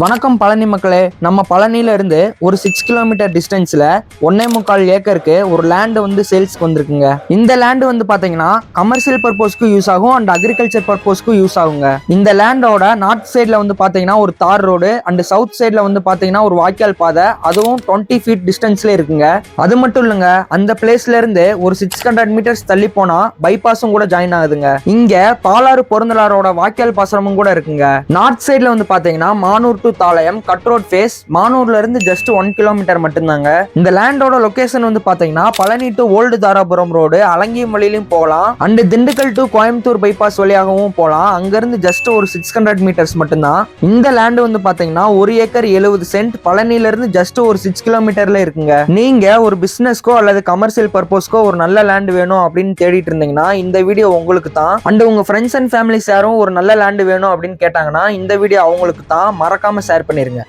வணக்கம் பழனி மக்களே. நம்ம பழனியில இருந்து ஒரு 6 கிலோமீட்டர் டிஸ்டன்ஸ்ல 1.25 ஏக்கருக்கு ஒரு லேண்ட் வந்து சேல்ஸ்க்கு வந்திருக்குங்க. இந்த லேண்ட் வந்து பாத்தீங்கன்னா கமர்ஷியல் பர்பஸ்க்கு யூஸ் ஆகும் அண்ட் அக்ரிகல்ச்சர் பர்பஸ்க்கு யூஸ் ஆகுங்க. இந்த லேண்டோட நார்த் சைட்ல வந்து பாத்தீங்கன்னா ஒரு தார் ரோடு அண்ட் சவுத் சைட்ல வந்து பாத்தீங்கன்னா ஒரு வாய்க்கால் பாதை, அதுவும் 20 ஃபீட் டிஸ்டன்ஸ்ல இருக்குங்க. அது மட்டும் இல்லைங்க, அந்த பிளேஸ்ல இருந்து ஒரு 600 மீட்டர்ஸ் தள்ளி போனா பைபாஸும் கூட ஜாயின் ஆகுதுங்க. இங்க பாலாறு பொருந்தலாரோட வாய்க்கால் பாசனமும் கூட இருக்குங்க. நார்த் சைட்ல வந்து பாத்தீங்கன்னா Manur Thalayam cut road face, மானூர்ல இருந்து ஜஸ்ட் 1 கிலோமீட்டர் மட்டும்தாங்க. இந்த லேண்டோட லொகேஷன் வந்து பாத்தீங்கன்னா Palani to old Dharapuram road, அலங்கியமலையிலும் போகலாம் and Dindigul to Coimbatore bypass வழியாகவும் போகலாம். அங்க இருந்து ஜஸ்ட் ஒரு 600 மீட்டர்ஸ் மட்டும்தான். இந்த லேண்ட் வந்து பாத்தீங்கன்னா 1 ஏக்கர் 70 சென்ட், பழனில இருந்து ஜஸ்ட் ஒரு 6 கிலோமீட்டர்ல இருக்குங்க. நீங்க ஒரு பிசினஸ்க்கோ அல்லது கமர்ஷியல் பர்பஸ்க்கோ ஒரு நல்ல லேண்ட் வேணும் அப்படின்னு தேடிட்டு இருந்தீங்கன்னா இந்த வீடியோ உங்களுக்கு தான். அண்ட் உங்க ஃப்ரெண்ட்ஸ் அண்ட் ஃபேமிலிஸ் யாரும் ஒரு நல்ல லேண்ட் வேணும் அப்படின்னு கேட்டாங்கன்னா இந்த வீடியோ அவங்களுக்கு தான். மறக்காம ஷேர் பண்ணிருங்க.